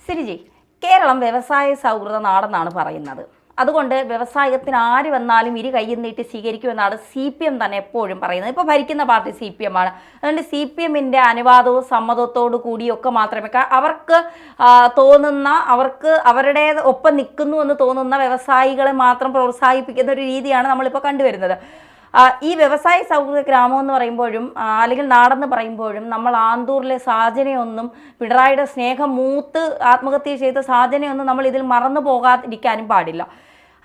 സിരിജി, കേരളം വ്യവസായ സൗഹൃദ നാടെന്നാണ് പറയുന്നത്. അതുകൊണ്ട് വ്യവസായത്തിന് ആര് വന്നാലും ഇരു കയ്യിൽ നീട്ടി സ്വീകരിക്കുമെന്നാണ് CPM തന്നെ എപ്പോഴും പറയുന്നത്. ഇപ്പോൾ ഭരിക്കുന്ന പാർട്ടി CPM ആണ്. അതുകൊണ്ട് CPMൻ്റെ അനുവാദവും സമ്മതത്തോടു കൂടിയൊക്കെ മാത്രമേ അവർക്ക് തോന്നുന്ന, അവർക്ക് അവരുടെ ഒപ്പം നിൽക്കുന്നു എന്ന് തോന്നുന്ന വ്യവസായികളെ മാത്രം പ്രോത്സാഹിപ്പിക്കുന്ന ഒരു രീതിയാണ് നമ്മളിപ്പോൾ കണ്ടുവരുന്നത്. ഈ വ്യവസായ സൗഹൃദ ഗ്രാമം എന്ന് പറയുമ്പോഴും അല്ലെങ്കിൽ നാടെന്ന് പറയുമ്പോഴും നമ്മൾ ആന്തൂറിലെ സാജനയൊന്നും, പിണറായിയുടെ സ്നേഹം മൂത്ത് ആത്മഹത്യ ചെയ്ത സാജനയൊന്നും നമ്മൾ ഇതിൽ മറന്നു പോകാതിരിക്കാനും പാടില്ല.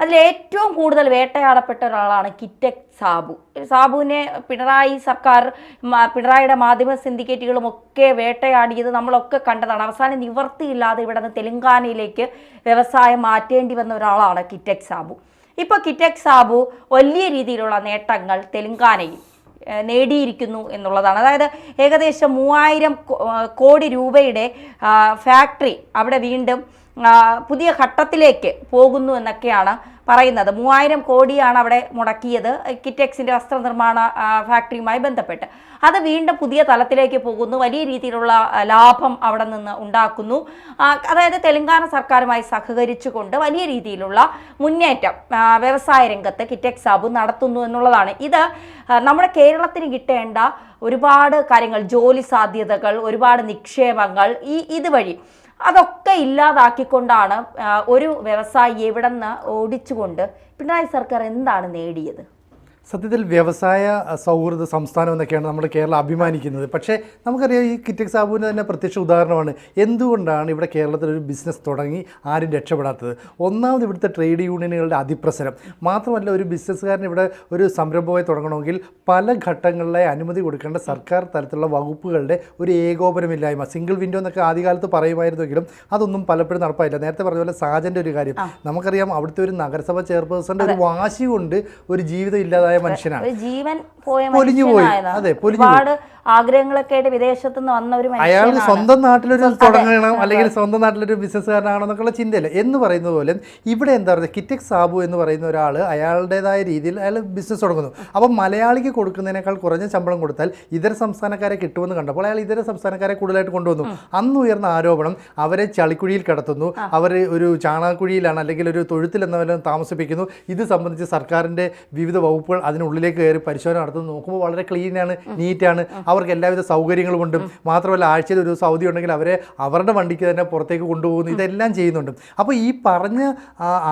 അതിലേറ്റവും കൂടുതൽ വേട്ടയാടപ്പെട്ട ഒരാളാണ് കിറ്റക് സാബു. സാബുവിനെ പിണറായി സർക്കാർ, പിണറായിയുടെ മാധ്യമ സിൻഡിക്കേറ്റുകളും ഒക്കെ വേട്ടയാടിയത് നമ്മളൊക്കെ കണ്ടതാണ്. അവസാനം നിവർത്തിയില്ലാതെ ഇവിടെ നിന്ന് തെലങ്കാനയിലേക്ക് വ്യവസായം മാറ്റേണ്ടി വന്ന ഒരാളാണ് കിറ്റക് സാബു. ഇപ്പോൾ കിറ്റക് സാബു വലിയ രീതിയിലുള്ള നേട്ടങ്ങൾ തെലങ്കാനയിൽ നേടിയിരിക്കുന്നു എന്നുള്ളതാണ്. അതായത് ഏകദേശം 3000 കോടി രൂപയുടെ ഫാക്ടറി അവിടെ വീണ്ടും പുതിയ ഘട്ടത്തിലേക്ക് പോകുന്നു എന്നൊക്കെയാണ് പറയുന്നത്. 3000 കോടിയാണ് അവിടെ മുടക്കിയത് കിറ്റെക്സിൻ്റെ വസ്ത്രനിർമ്മാണ ഫാക്ടറിയുമായി ബന്ധപ്പെട്ട്. അത് വീണ്ടും പുതിയ തലത്തിലേക്ക് പോകുന്നു, വലിയ രീതിയിലുള്ള ലാഭം അവിടെ നിന്ന് ഉണ്ടാക്കുന്നു. അതായത് തെലങ്കാന സർക്കാരുമായി സഹകരിച്ചുകൊണ്ട് വലിയ രീതിയിലുള്ള മുന്നേറ്റം വ്യവസായ രംഗത്ത് കിറ്റക് സാബു നടത്തുന്നു എന്നുള്ളതാണ്. ഇത് നമ്മുടെ കേരളത്തിന് കിട്ടേണ്ട ഒരുപാട് കാര്യങ്ങൾ, ജോലി സാധ്യതകൾ, ഒരുപാട് നിക്ഷേപങ്ങൾ ഇതുവഴി അതൊക്കെ ഇല്ലാതാക്കിക്കൊണ്ടാണ് ഒരു വ്യവസായി എവിടെ നിന്ന് ഓടിച്ചുകൊണ്ട് പിണറായി സർക്കാർ എന്താണ് നേടിയത്? സത്യത്തിൽ വ്യവസായ സൗഹൃദ സംസ്ഥാനം എന്നൊക്കെയാണ് നമ്മുടെ കേരളം അഭിമാനിക്കുന്നത്. പക്ഷേ നമുക്കറിയാം, ഈ കിറ്റക് സാബുവിന് തന്നെ പ്രത്യക്ഷ ഉദാഹരണമാണ്. എന്തുകൊണ്ടാണ് ഇവിടെ കേരളത്തിലൊരു ബിസിനസ് തുടങ്ങി ആരും രക്ഷപ്പെടാത്തത്? ഒന്നാമത് ഇവിടുത്തെ ട്രേഡ് യൂണിയനുകളുടെ അതിപ്രസരം. മാത്രമല്ല, ഒരു ബിസിനസ്സുകാരൻ ഇവിടെ ഒരു സംരംഭമായി തുടങ്ങണമെങ്കിൽ പല ഘട്ടങ്ങളിലായി അനുമതി കൊടുക്കേണ്ട സർക്കാർ തലത്തിലുള്ള വകുപ്പുകളുടെ ഒരു ഏകോപനമില്ലായ്മ. സിംഗിൾ വിൻഡോ എന്നൊക്കെ ആദ്യകാലത്ത് പറയുമായിരുന്നെങ്കിലും അതൊന്നും പലപ്പോഴും നടപ്പായില്ല. നേരത്തെ പറഞ്ഞ പോലെ സാജൻ്റെ ഒരു കാര്യം നമുക്കറിയാം. അവിടുത്തെ ഒരു നഗരസഭ ചെയർപേഴ്സന്റെ ഒരു വാശി കൊണ്ട് ഒരു ജീവിതം ഇല്ലാതായ മനുഷ്യനാണ്. ജീവൻ പൊലിഞ്ഞുപോയി. അതെ, പൊലിഞ്ഞുപോയി. ആഗ്രഹങ്ങളൊക്കെ ആയിട്ട് വിദേശത്ത് നിന്ന് വന്ന ഒരു അയാൾ സ്വന്തം നാട്ടിലൊരു തുടങ്ങണം, അല്ലെങ്കിൽ സ്വന്തം നാട്ടിലൊരു ബിസിനസ്സുകാരനാണോ എന്നൊക്കെയുള്ള ചിന്തയില്ല. എന്ന് പറയുന്നത് പോലെ ഇവിടെ എന്താ പറയുക, കിറ്റക് സാബു എന്ന് പറയുന്ന ഒരാൾ അയാളുടേതായ രീതിയിൽ അയാൾ ബിസിനസ് തുടങ്ങുന്നു. അപ്പം മലയാളിക്ക് കൊടുക്കുന്നതിനേക്കാൾ കുറഞ്ഞ ശമ്പളം കൊടുത്താൽ ഇതര സംസ്ഥാനക്കാരെ കിട്ടുമെന്ന് കണ്ടപ്പോൾ അയാൾ ഇതര സംസ്ഥാനക്കാരെ കൂടുതലായിട്ട് കൊണ്ടുവന്നു. അന്ന് ഉയർന്ന ആരോപണം, അവരെ ചളിക്കുഴിയിൽ കിടത്തുന്നു, അവർ ഒരു ചാണകക്കുഴിയിലാണ് അല്ലെങ്കിൽ ഒരു തൊഴുത്തിൽ എന്നവരും താമസിപ്പിക്കുന്നു. ഇത് സംബന്ധിച്ച് സർക്കാരിൻ്റെ വിവിധ വകുപ്പുകൾ അതിനുള്ളിലേക്ക് കയറി പരിശോധന നടത്തുന്നു. നോക്കുമ്പോൾ വളരെ ക്ലീനാണ്, നീറ്റാണ്, അവർക്ക് എല്ലാവിധ സൗകര്യങ്ങളുമുണ്ട്. മാത്രമല്ല, ആഴ്ചയിൽ ഒരു ദിവസം അവധി ഉണ്ടെങ്കിൽ അവരെ അവരുടെ വണ്ടിക്ക് തന്നെ പുറത്തേക്ക് കൊണ്ടുപോകുന്നു. ഇതെല്ലാം ചെയ്യുന്നുണ്ട്. അപ്പോൾ ഈ പറഞ്ഞ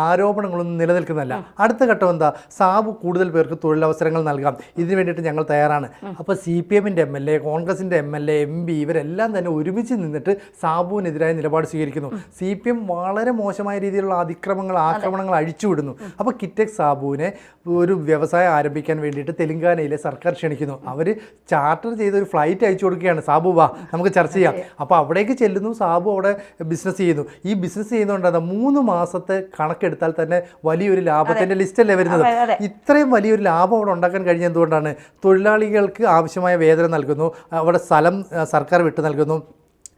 ആരോപണങ്ങളൊന്നും നിലനിൽക്കുന്നതല്ല. അടുത്ത ഘട്ടം എന്താ? സാബു കൂടുതൽ പേർക്ക് തൊഴിലവസരങ്ങൾ നൽകാം, ഇതിനു വേണ്ടിയിട്ട് ഞങ്ങൾ തയ്യാറാണ്. അപ്പോൾ CPMൻ്റെ MLA, കോൺഗ്രസിൻ്റെ MLA, MP ഇവരെല്ലാം തന്നെ ഒരുമിച്ച് നിന്നിട്ട് സാബുവിനെതിരായ നിലപാട് സ്വീകരിക്കുന്നു. CPM വളരെ മോശമായ രീതിയിലുള്ള ആക്രമണങ്ങൾ അഴിച്ചുവിടുന്നു. അപ്പോൾ കിറ്റക് സാബുവിനെ ഒരു വ്യവസായം ആരംഭിക്കാൻ വേണ്ടിയിട്ട് തെലങ്കാനയിലെ സർക്കാർ ക്ഷണിക്കുന്നു. അവർ ചാർട്ടർ ചെയ്ത് ഒരു ഫ്ലൈറ്റ് അയച്ചു കൊടുക്കുകയാണ്. സാബു വാ, നമുക്ക് ചർച്ച ചെയ്യാം. അപ്പോൾ അവിടേക്ക് ചെല്ലുന്നു. സാബു അവിടെ ബിസിനസ് ചെയ്യുന്നു. ഈ ബിസിനസ് ചെയ്യുന്നതുകൊണ്ടാണ് 3 മാസത്തെ കണക്കെടുത്താൽ തന്നെ വലിയൊരു ലാഭത്തിൻ്റെ ലിസ്റ്റല്ലേ വരുന്നത്. ഇത്രയും വലിയൊരു ലാഭം അവിടെ ഉണ്ടാക്കാൻ കഴിഞ്ഞ എന്തുകൊണ്ടാണ്? തൊഴിലാളികൾക്ക് ആവശ്യമായ വേതനം നൽകുന്നു, അവിടെ സ്ഥലം സർക്കാർ വിട്ടു നൽകുന്നു,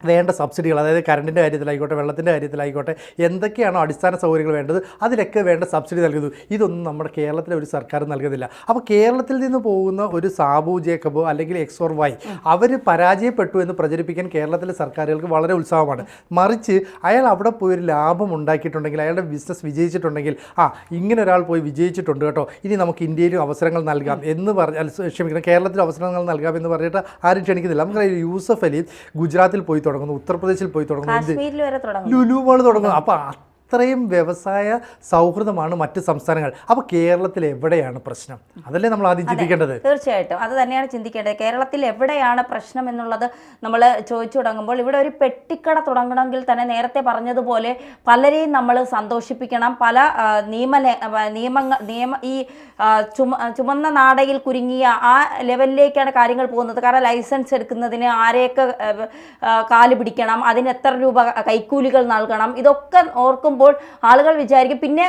വേണ്ട സബ്സിഡികൾ, അതായത് കറണ്ടിൻ്റെ കാര്യത്തിലായിക്കോട്ടെ, വെള്ളത്തിൻ്റെ കാര്യത്തിലായിക്കോട്ടെ, എന്തൊക്കെയാണോ അടിസ്ഥാന സൗകര്യങ്ങൾ വേണ്ടത് അതിലൊക്കെ വേണ്ട സബ്സിഡി നൽകുന്നു. ഇതൊന്നും നമ്മുടെ കേരളത്തിലെ ഒരു സർക്കാർ നൽകുന്നില്ല. അപ്പോൾ കേരളത്തിൽ നിന്ന് പോകുന്ന ഒരു സാബു ജേക്കബോ അല്ലെങ്കിൽ XY അവർ പരാജയപ്പെട്ടു എന്ന് പ്രചരിപ്പിക്കാൻ കേരളത്തിലെ സർക്കാരുകൾക്ക് വളരെ ഉത്സാഹമാണ്. മറിച്ച് അയാൾ അവിടെ പോയി ഒരു ലാഭം ഉണ്ടാക്കിയിട്ടുണ്ടെങ്കിൽ, അയാളുടെ ബിസിനസ് വിജയിച്ചിട്ടുണ്ടെങ്കിൽ, ഇങ്ങനെ ഒരാൾ പോയി വിജയിച്ചിട്ടുണ്ട് കേട്ടോ, ഇനി നമുക്ക് ഇന്ത്യയിലും അവസരങ്ങൾ നൽകാം എന്ന് ക്ഷമിക്കണം, കേരളത്തിൽ അവസരങ്ങൾ നൽകാം എന്ന് പറഞ്ഞിട്ട് ആരും ക്ഷണിക്കുന്നില്ല. നമുക്കറിയാം, യൂസഫ് അലി ഗുജറാത്തിൽ പോയി തുടങ്ങുന്നു, ഉത്തർപ്രദേശിൽ പോയി തുടങ്ങുന്നു, ലുലു മാൾ തുടങ്ങുന്നു. അപ്പോൾ അത്രയും വ്യവസായ സൗഹൃദമാണ് മറ്റ് സംസ്ഥാനങ്ങൾ. അപ്പോൾ കേരളത്തിൽ എവിടെയാണ് പ്രശ്നം? അതല്ലേ നമ്മൾ ആദ്യം ചിന്തിക്കേണ്ടത്. തീർച്ചയായിട്ടും അത് തന്നെയാണ് ചിന്തിക്കേണ്ടത്. കേരളത്തിൽ എവിടെയാണ് പ്രശ്നം എന്നുള്ളത് നമ്മൾ ചോദിച്ചു തുടങ്ങുമ്പോൾ, ഇവിടെ ഒരു പെട്ടിക്കട തുടങ്ങണമെങ്കിൽ തന്നെ നേരത്തെ പറഞ്ഞതുപോലെ പലരെയും നമ്മൾ സന്തോഷിപ്പിക്കണം. പല ഈ ചുമന്ന നാടയിൽ കുരുങ്ങിയ ആ ലെവലിലേക്കാണ് കാര്യങ്ങൾ പോകുന്നത്. കാരണം ലൈസൻസ് എടുക്കുന്നതിന് ആരെയൊക്കെ കാല് പിടിക്കണം, അതിന് എത്ര രൂപ കൈക്കൂലികൾ നൽകണം, ഇതൊക്കെ ഓർക്കുമ്പോൾ ആളുകൾ വിചാരിക്കും പിന്നെ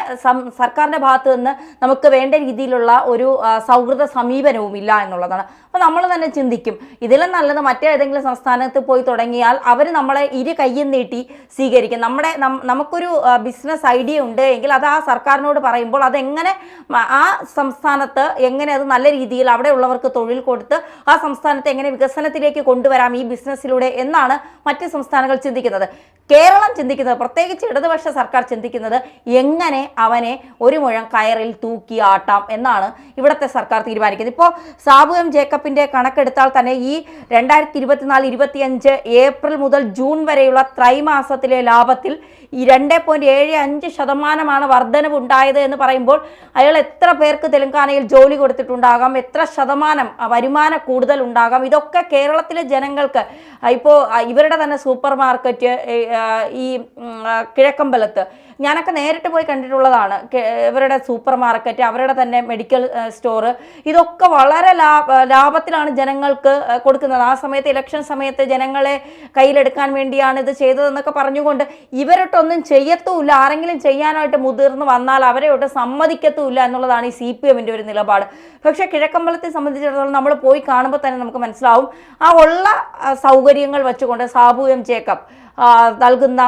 സർക്കാരിൻ്റെ ഭാഗത്ത് നിന്ന് നമുക്ക് വേണ്ട രീതിയിലുള്ള ഒരു സൗഹൃദ സമീപനവും ഇല്ല എന്നുള്ളതാണ്. അപ്പോൾ നമ്മൾ തന്നെ ചിന്തിക്കും, ഇതിലും നല്ലത് മറ്റേതെങ്കിലും സംസ്ഥാനത്ത് പോയി തുടങ്ങിയാൽ അവർ നമ്മളെ ഇരു കയ്യും നീട്ടി സ്വീകരിക്കും. നമുക്കൊരു ബിസിനസ് ഐഡിയ ഉണ്ട് എങ്കിൽ അത് ആ സർക്കാരിനോട് പറയുമ്പോൾ അതെങ്ങനെ ആ സംസ്ഥാനത്ത് എങ്ങനെ അത് നല്ല രീതിയിൽ അവിടെ ഉള്ളവർക്ക് തൊഴിൽ കൊടുത്ത് ആ സംസ്ഥാനത്തെ എങ്ങനെ വികസനത്തിലേക്ക് കൊണ്ടുവരാം ഈ ബിസിനസ്സിലൂടെ എന്നാണ് മറ്റ് സംസ്ഥാനങ്ങൾ ചിന്തിക്കുന്നത്. കേരളം ചിന്തിക്കുന്നത്, പ്രത്യേകിച്ച് ഇടതുപക്ഷ സർക്കാർ ചിന്തിക്കുന്നത് എങ്ങനെ അവനെ ഒരു മുഴം കയറിൽ തൂക്കി ആട്ടാം എന്നാണ് ഇവിടുത്തെ സർക്കാർ തീരുമാനിക്കുന്നത്. ഇപ്പോൾ സാബു എം ജേക്കബിൻ്റെ കണക്കെടുത്താൽ തന്നെ ഈ 2024-25 ഏപ്രിൽ മുതൽ ജൂൺ വരെയുള്ള ത്രൈമാസത്തിലെ ലാഭത്തിൽ ഈ 2.75% വർധനവ് ഉണ്ടായത് എന്ന് പറയുമ്പോൾ അയാൾ എത്ര പേർക്ക് തെലങ്കാനയിൽ ജോലി കൊടുത്തിട്ടുണ്ടാകാം, എത്ര ശതമാനം വരുമാനം കൂടുതൽ ഉണ്ടാകാം. ഇതൊക്കെ കേരളത്തിലെ ജനങ്ങൾക്ക് ഇപ്പോൾ ഇവരുടെ തന്നെ സൂപ്പർ മാർക്കറ്റ് ഈ കിഴക്കമ്പലത്ത് ഞാനൊക്കെ നേരിട്ട് പോയി കണ്ടിട്ടുള്ളതാണ്. ഇവരുടെ സൂപ്പർ മാർക്കറ്റ്, അവരുടെ തന്നെ മെഡിക്കൽ സ്റ്റോറ്, ഇതൊക്കെ വളരെ ലാഭത്തിലാണ് ജനങ്ങൾക്ക് കൊടുക്കുന്നത്. ആ സമയത്ത് ഇലക്ഷൻ സമയത്ത് ജനങ്ങളെ കയ്യിലെടുക്കാൻ വേണ്ടിയാണ് ഇത് ചെയ്തതെന്നൊക്കെ പറഞ്ഞുകൊണ്ട് ഇവരൊട്ടൊന്നും ചെയ്യത്തുമില്ല. ആരെങ്കിലും ചെയ്യാനായിട്ട് മുതിർന്ന് വന്നാൽ അവരെയൊട്ട് സമ്മതിക്കത്തുമില്ല എന്നുള്ളതാണ് ഈ CPM-ൻ്റെ ഒരു നിലപാട്. പക്ഷേ കിഴക്കമ്പലത്തെ സംബന്ധിച്ചിടത്തോളം നമ്മൾ പോയി കാണുമ്പോൾ തന്നെ നമുക്ക് മനസ്സിലാവും ആ ഉള്ള സൗകര്യങ്ങൾ വെച്ചുകൊണ്ട് സാബു എം ജേക്കബ് നൽകുന്ന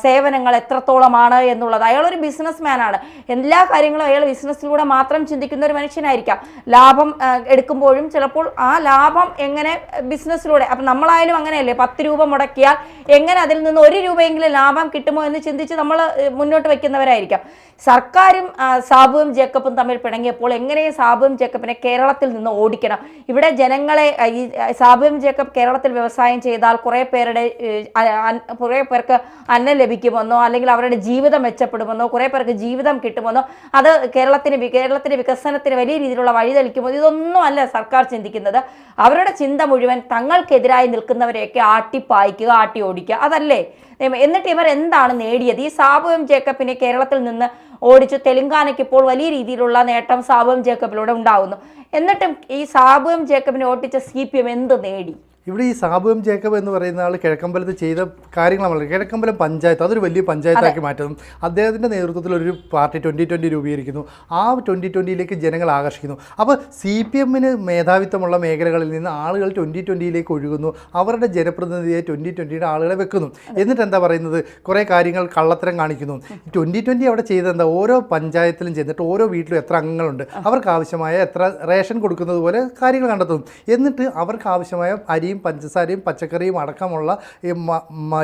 സേവനങ്ങൾ എത്രത്തോളമാണ് എന്നുള്ളത്. അയാളൊരു ബിസിനസ്മാനാണ്. എല്ലാ കാര്യങ്ങളും അയാൾ ബിസിനസ്സിലൂടെ മാത്രം ചിന്തിക്കുന്ന ഒരു മനുഷ്യനായിരിക്കാം. ലാഭം എടുക്കുമ്പോഴും ചിലപ്പോൾ ആ ലാഭം എങ്ങനെ ബിസിനസ്സിലൂടെ, അപ്പം നമ്മളായാലും അങ്ങനെയല്ലേ, 10 രൂപ മുടക്കിയാൽ എങ്ങനെ അതിൽ നിന്ന് 1 രൂപയെങ്കിലും ലാഭം കിട്ടുമോ എന്ന് ചിന്തിച്ച് നമ്മൾ മുന്നോട്ട് വയ്ക്കുന്നവരായിരിക്കാം. സർക്കാരും സാബു എം ജേക്കബും തമ്മിൽ പിണങ്ങിയപ്പോൾ എങ്ങനെയും സാബു എം ജേക്കബിനെ കേരളത്തിൽ നിന്ന് ഓടിക്കണം. ഇവിടെ ജനങ്ങളെ ഈ സാബു എം ജേക്കബ് കേരളത്തിൽ വ്യവസായം ചെയ്താൽ കുറേ പേർക്ക് അന്നം ലഭിക്കുമെന്നോ അല്ലെങ്കിൽ അവരുടെ ജീവിതം മെച്ചപ്പെടുമെന്നോ കുറേ പേർക്ക് ജീവിതം കിട്ടുമെന്നോ അത് കേരളത്തിന്റെ വികസനത്തിന് വലിയ രീതിയിലുള്ള വഴി തെളിക്കുമോ, ഇതൊന്നും അല്ല സർക്കാർ ചിന്തിക്കുന്നത്. അവരുടെ ചിന്ത മുഴുവൻ തങ്ങൾക്കെതിരായി നിൽക്കുന്നവരെയൊക്കെ ആട്ടിപ്പായിക്കുക, ആട്ടി ഓടിക്കുക, അതല്ലേ. എന്നിട്ട് ഇവർ എന്താണ് നേടിയത്? ഈ സാബു എം ജേക്കബിനെ കേരളത്തിൽ നിന്ന് ഓടിച്ചു തെലങ്കാനയ്ക്ക് ഇപ്പോൾ വലിയ രീതിയിലുള്ള നേട്ടം സാബു എം ജേക്കബിലൂടെ ഉണ്ടാകുന്നു. എന്നിട്ടും ഈ സാബു എം ജേക്കബിനെ ഓടിച്ച CPM എന്ത് നേടി? ഇവിടെ ഈ സാബു എം ജേക്കബ് എന്ന് പറയുന്ന ആൾ കിഴക്കമ്പലത്ത് ചെയ്ത കാര്യങ്ങളാണ്. കിഴക്കമ്പലം പഞ്ചായത്ത് അതൊരു വലിയ പഞ്ചായത്താക്കി മാറ്റുന്നു. അദ്ദേഹത്തിൻ്റെ നേതൃത്വത്തിൽ ഒരു പാർട്ടി 2020 രൂപീകരിക്കുന്നു. ആ 2020യിലേക്ക് ജനങ്ങൾ ആകർഷിക്കുന്നു. അപ്പോൾ CPM-ന് മേധാവിത്വമുള്ള മേഖലകളിൽ നിന്ന് ആളുകൾ 2020യിലേക്ക് ഒഴുകുന്നു. അവരുടെ ജനപ്രതിനിധിയെ 2020യുടെ ആളുകളെ വെക്കുന്നു. എന്നിട്ട് എന്താ പറയുന്നത്, കുറേ കാര്യങ്ങൾ കള്ളത്തരം കാണിക്കുന്നു. 2020 അവിടെ ചെയ്തെന്താ, ഓരോ പഞ്ചായത്തിലും ചെന്നിട്ട് ഓരോ വീട്ടിലും എത്ര അംഗങ്ങളുണ്ട്, അവർക്ക് ആവശ്യമായ എത്ര റേഷൻ കൊടുക്കുന്നത് പോലെ കാര്യങ്ങൾ കണ്ടെത്തുന്നു. എന്നിട്ട് അവർക്ക് ആവശ്യമായ അരിയും പഞ്ചസാരയും പച്ചക്കറിയും അടക്കമുള്ള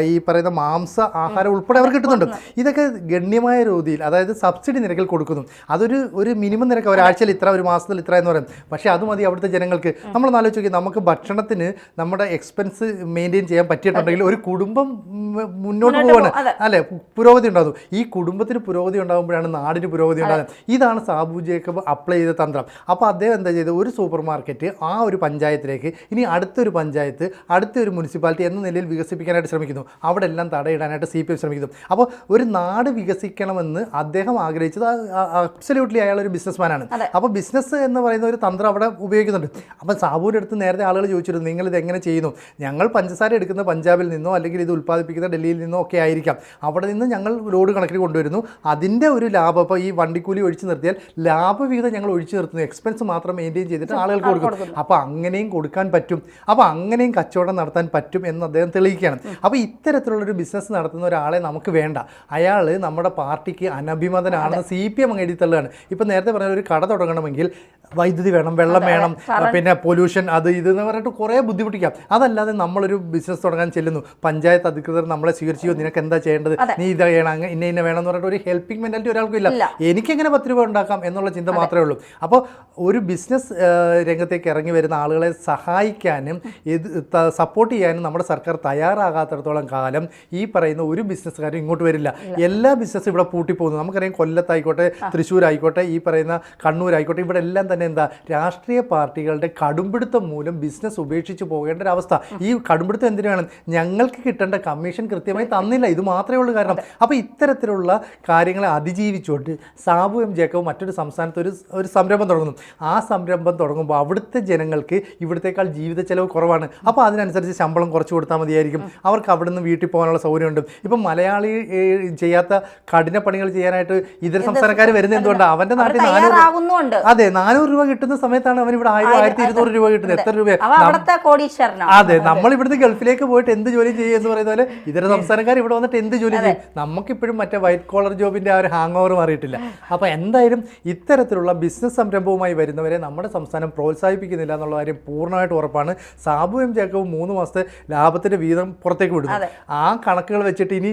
ഈ പറയുന്ന മാംസ ആഹാരം ഉൾപ്പെടെ അവർ കിട്ടുന്നുണ്ട്. ഇതൊക്കെ ഗണ്യമായ രീതിയിൽ, അതായത് സബ്സിഡി നിരക്കിൽ കൊടുക്കുന്നു. ഒരു മിനിമം നിരക്ക് ഒരാഴ്ചയിൽ ഇത്ര, ഒരു മാസത്തിൽ ഇത്ര എന്ന് പറയും. പക്ഷേ അത് മതി അവിടുത്തെ ജനങ്ങൾക്ക്. നമ്മൾ ആലോചിച്ച് നോക്കി, നമുക്ക് ഭക്ഷണത്തിന് നമ്മുടെ എക്സ്പെൻസ് മെയിൻറ്റെയിൻ ചെയ്യാൻ പറ്റിയിട്ടുണ്ടെങ്കിൽ ഒരു കുടുംബം മുന്നോട്ട് പോവാണ്, അല്ലേ, പുരോഗതി ഉണ്ടാകും. ഈ കുടുംബത്തിന് പുരോഗതി ഉണ്ടാകുമ്പോഴാണ് നാടിന് പുരോഗതി ഉണ്ടാകുന്നത്. ഇതാണ് സാബു ജേക്കബ് അപ്ലൈ ചെയ്ത തന്ത്രം. അപ്പോൾ അദ്ദേഹം എന്താ ചെയ്തത്, ഒരു സൂപ്പർ മാർക്കറ്റ് ആ ഒരു പഞ്ചായത്തിലേക്ക്, ഇനി അടുത്തൊരു പഞ്ചായത്ത്, അടുത്തൊരു മുനിസിപ്പാലിറ്റി എന്ന നിലയിൽ വികസിപ്പിക്കാനായിട്ട് ശ്രമിക്കുന്നു. അവിടെ എല്ലാം തടയിടാനായിട്ട് CPM ശ്രമിക്കുന്നു. അപ്പോൾ ഒരു നാട് വികസിക്കണമെന്ന് അദ്ദേഹം ആഗ്രഹിച്ചത് അബ്സല്യൂട്ട്ലി അയാളൊരു ബിസിനസ്മാനാണ്. അപ്പോൾ ബിസിനസ് എന്ന് പറയുന്ന ഒരു തന്ത്രം അവിടെ ഉപയോഗിക്കുന്നുണ്ട്. അപ്പോൾ സാബുവിൻ്റെ അടുത്ത് നേരത്തെ ആളുകൾ ചോദിച്ചിരുന്നു, നിങ്ങൾ ഇത് എങ്ങനെ ചെയ്യുന്നു? ഞങ്ങൾ പഞ്ചസാര എടുക്കുന്ന പഞ്ചാബിൽ നിന്നോ അല്ലെങ്കിൽ ഇത് ഉൽപ്പാദിപ്പിക്കുന്ന ഡൽഹിയിൽ നിന്നോ ഒക്കെ ആയിരിക്കാം. അവിടെ നിന്ന് ഞങ്ങൾ ലോഡ് കണക്കിന് കൊണ്ടുവരുന്നു. അതിൻ്റെ ഒരു ലാഭം, ഇപ്പോൾ ഈ വണ്ടിക്കൂലി ഒഴിച്ചു നിർത്തിയാൽ ലാഭവിഹിതം ഞങ്ങൾ ഒഴിച്ചു നിർത്തുന്നു, എക്സ്പെൻസ് മാത്രം മെയിൻറ്റെയിൻ ചെയ്തിട്ട് ആളുകൾക്ക് കൊടുക്കും. അപ്പോൾ അങ്ങനെയും കൊടുക്കാൻ പറ്റും, അപ്പോൾ അങ്ങനെയും കച്ചവടം നടത്താൻ പറ്റും എന്ന് അദ്ദേഹം തെളിയിക്കുകയാണ്. അപ്പോൾ ഇത്തരത്തിലുള്ളൊരു ബിസിനസ് നടത്തുന്ന ഒരാളെ നമുക്ക് വേണ്ട. അയാൾ നമ്മുടെ പാർട്ടിക്ക് അനഭിമതനാണെന്ന് CPM അങ്ങ് എഴുതി തള്ളുകയാണ്. ഇപ്പം നേരത്തെ പറഞ്ഞ ഒരു കട തുടങ്ങണമെങ്കിൽ വൈദ്യുതി വേണം, വെള്ളം വേണം, പിന്നെ പൊല്യൂഷൻ, അത് ഇതെന്ന് പറഞ്ഞിട്ട് കുറേ ബുദ്ധിമുട്ടിക്കാം. അതല്ലാതെ നമ്മളൊരു ബിസിനസ് തുടങ്ങാൻ ചെല്ലുന്നു, പഞ്ചായത്ത് അധികൃതർ നമ്മളെ സ്വീകരിച്ചു, നിനക്ക് എന്താ ചെയ്യേണ്ടത്, നീ ഇത് ചെയ്യണം, ഇന്ന വേണം എന്ന് പറഞ്ഞിട്ട് ഒരു ഹെൽപ്പിംഗ് മെൻറ്റാലിറ്റി ഒരാൾക്കും ഇല്ല. എനിക്കെങ്ങനെ 10 രൂപ ഉണ്ടാക്കാം എന്നുള്ള ചിന്ത മാത്രമേ ഉള്ളൂ. അപ്പോൾ ഒരു ബിസിനസ് രംഗത്തേക്ക് ഇറങ്ങി വരുന്ന ആളുകളെ സഹായിക്കാനും സപ്പോർട്ട് ചെയ്യാനും നമ്മുടെ സർക്കാർ തയ്യാറാകാത്തിടത്തോളം കാലം ഈ പറയുന്ന ഒരു ബിസിനസ്സുകാരും ഇങ്ങോട്ട് വരില്ല. എല്ലാ ബിസിനസ്സും ഇവിടെ പൂട്ടിപ്പോകുന്നു. നമുക്കറിയാം, കൊല്ലത്തായിക്കോട്ടെ, തൃശ്ശൂരായിക്കോട്ടെ, ഈ പറയുന്ന കണ്ണൂരായിക്കോട്ടെ, ഇവിടെ എല്ലാം തന്നെ എന്താ, രാഷ്ട്രീയ പാർട്ടികളുടെ കടുംപിടുത്തം മൂലം ബിസിനസ് ഉപേക്ഷിച്ച് പോകേണ്ട ഒരു അവസ്ഥ. ഈ കടുംപിടുത്തം എന്തിനാണ്? ഞങ്ങൾക്ക് കിട്ടേണ്ട കമ്മീഷൻ കൃത്യമായി തന്നില്ല, ഇത് മാത്രമേ ഉള്ളൂ കാരണം. അപ്പോൾ ഇത്തരത്തിലുള്ള കാര്യങ്ങളെ അതിജീവിച്ചുകൊണ്ട് സാബു എം ജേക്കബ് മറ്റൊരു സംസ്ഥാനത്ത് ഒരു സംരംഭം തുടങ്ങുന്നു. ആ സംരംഭം തുടങ്ങുമ്പോൾ അവിടുത്തെ ജനങ്ങൾക്ക് ഇവിടത്തേക്കാൾ ജീവിത ചെലവ് കുറവാണ്. അപ്പോൾ അതിനനുസരിച്ച് ശമ്പളം കുറച്ച് കൊടുത്താൽ മതിയായിരിക്കും. അവർക്ക് അവിടെ നിന്ന് വീട്ടിൽ പോകാനുള്ള സൗകര്യമുണ്ട്. ഇപ്പം മലയാളി ചെയ്യാത്ത കഠിന പണികൾ ചെയ്യാനായിട്ട് ഇതര സംസ്ഥാനക്കാർ വരുന്നത് എന്തുകൊണ്ടാണ്? അവൻ്റെ നാട്ടിൽ 400 രൂപ കിട്ടുന്ന സമയത്താണ് അവൻ ഇവിടെ 1200 രൂപ കിട്ടുന്നത്. എത്ര രൂപ? അവിടുത്തെ കോടീശ്വരനാണ്. അതെ, നമ്മൾ ഇവിടുന്ന് ഗൾഫിലേക്ക് പോയിട്ട് എന്ത് ജോലി ചെയ്യും എന്ന് പറയുന്ന പോലെ ഇതര സംസ്ഥാനക്കാർ ഇവിടെ വന്നിട്ട് എന്ത് ജോലി ചെയ്യും? നമുക്കിപ്പോഴും മറ്റേ വൈറ്റ് കോളർ ജോബിന്റെ ആ ഒരു ഹാങ് ഓവർ മാറിയിട്ടില്ല. അപ്പോൾ എന്തായാലും ഇത്തരത്തിലുള്ള ബിസിനസ് സംരംഭവുമായി വരുന്നവരെ നമ്മുടെ സംസ്ഥാനം പ്രോത്സാഹിപ്പിക്കുന്നില്ല എന്നുള്ള കാര്യം പൂർണ്ണമായിട്ട് ഉറപ്പാണ്. സാബു എം ജേക്കബും 3 മാസത്തെ ലാഭത്തിന്റെ വീതം പുറത്തേക്ക് വിടുന്നു. ആ കണക്കുകൾ വെച്ചിട്ട് ഇനി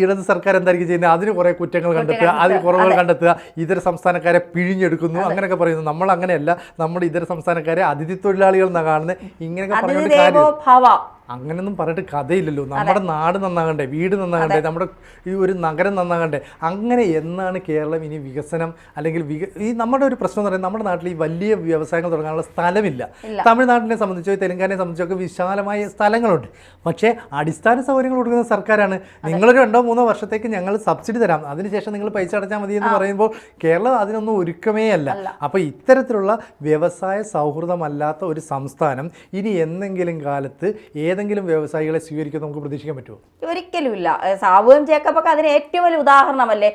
ഇടത് സർക്കാർ എന്തായിരിക്കും ചെയ്യുന്നത്? അതിന് കുറേ കുറ്റങ്ങൾ കണ്ടെത്തുക, അതിന് കുറവുകൾ കണ്ടെത്തുക, ഇതര സംസ്ഥാനക്കാരെ പിഴിഞ്ഞെടുക്കുന്നു, അങ്ങനെയൊക്കെ പറയുന്നു. നമ്മൾ അങ്ങനെയല്ല, നമ്മുടെ ഇതര സംസ്ഥാനക്കാരെ അതിഥി തൊഴിലാളികൾ എന്നാണ് കാണുന്നത്. ഇങ്ങനെയൊക്കെ പറഞ്ഞിട്ട് കാര്യം അങ്ങനെയൊന്നും പറഞ്ഞിട്ട് കഥയില്ലല്ലോ. നമ്മുടെ നാട് നന്നാകണ്ടേ, വീട് നന്നാകണ്ടേ, നമ്മുടെ ഈ ഒരു നഗരം നന്നാകണ്ടേ? അങ്ങനെ എന്നാണ് കേരളം ഇനി വികസനം അല്ലെങ്കിൽ ഈ നമ്മുടെ ഒരു പ്രശ്നം എന്ന് പറയുന്നത്, നമ്മുടെ നാട്ടിൽ ഈ വലിയ വ്യവസായങ്ങൾ തുടങ്ങാനുള്ള സ്ഥലമില്ല. തമിഴ്നാട്ടിനെ സംബന്ധിച്ചോ തെലങ്കാനയെ സംബന്ധിച്ചോ ഒക്കെ വിശാലമായ സ്ഥലങ്ങളുണ്ട്. പക്ഷേ അടിസ്ഥാന സൗകര്യങ്ങൾ കൊടുക്കുന്ന സർക്കാരാണ്. നിങ്ങളൊരു 2-3 വർഷത്തേക്ക് ഞങ്ങൾ സബ്സിഡി തരാം, അതിനുശേഷം നിങ്ങൾ പൈസ അടച്ചാൽ മതി എന്ന് പറയുമ്പോൾ കേരളം അതിനൊന്നും ഒരുക്കമേ അല്ല. അപ്പോൾ ഇത്തരത്തിലുള്ള വ്യവസായ സൗഹൃദമല്ലാത്ത ഒരു സംസ്ഥാനം ഇനി എന്തെങ്കിലും കാലത്ത് ഏതെങ്കിലും വ്യവസായികളെ സ്വീകരിക്കാൻ നമുക്ക് പ്രതീക്ഷിക്കാൻ പറ്റുമോ? ഒരിക്കലുമില്ല. സാബു എം ജേക്കബൊക്കെ അതിന് ഏറ്റവും വലിയ ഉദാഹരണമല്ലേ.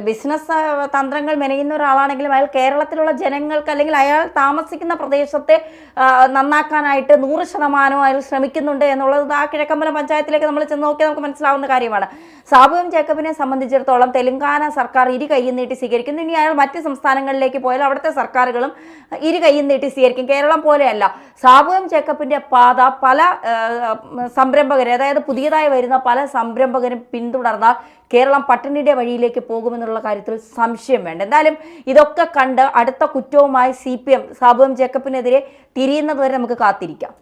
ബിസിനസ് തന്ത്രങ്ങൾ മെനയുന്ന ഒരാളാണെങ്കിലും അയാൾ കേരളത്തിലുള്ള ജനങ്ങൾക്ക് അല്ലെങ്കിൽ അയാൾ താമസിക്കുന്ന പ്രദേശത്തെ നന്നാക്കാനായിട്ട് 100% അയാൾ ശ്രമിക്കുന്നുണ്ട് എന്നുള്ളത് ആ കിഴക്കമ്പലം പഞ്ചായത്തിലേക്ക് നമ്മൾ ചെന്ന് നോക്കിയാൽ നമുക്ക് മനസ്സിലാവുന്ന കാര്യമാണ്. സാബു എം ജേക്കബിനെ സംബന്ധിച്ചിടത്തോളം തെലങ്കാന സർക്കാർ ഇരു കൈയും നീട്ടി സ്വീകരിക്കുന്നു. ഇനി അയാൾ മറ്റ് സംസ്ഥാനങ്ങളിലേക്ക് പോയാൽ അവിടുത്തെ സർക്കാരുകളും ഇരു കൈയും നീട്ടി സ്വീകരിക്കും. കേരളം പോലെയല്ല. സാബു എം ജേക്കബിൻ്റെ പാത പല സംരംഭകരെ, അതായത് പുതിയതായി വരുന്ന പല സംരംഭകരും പിന്തുടർന്നാൽ കേരളം പട്ടിണിയുടെ വഴിയിലേക്ക് പോകുമെന്നുള്ള കാര്യത്തിൽ സംശയം വേണ്ട. എന്തായാലും ഇതൊക്കെ കണ്ട് അടുത്ത കുറ്റവുമായി CPM സാബു എം ജേക്കബിനെതിരെ തിരിയുന്നത് വരെ നമുക്ക് കാത്തിരിക്കാം.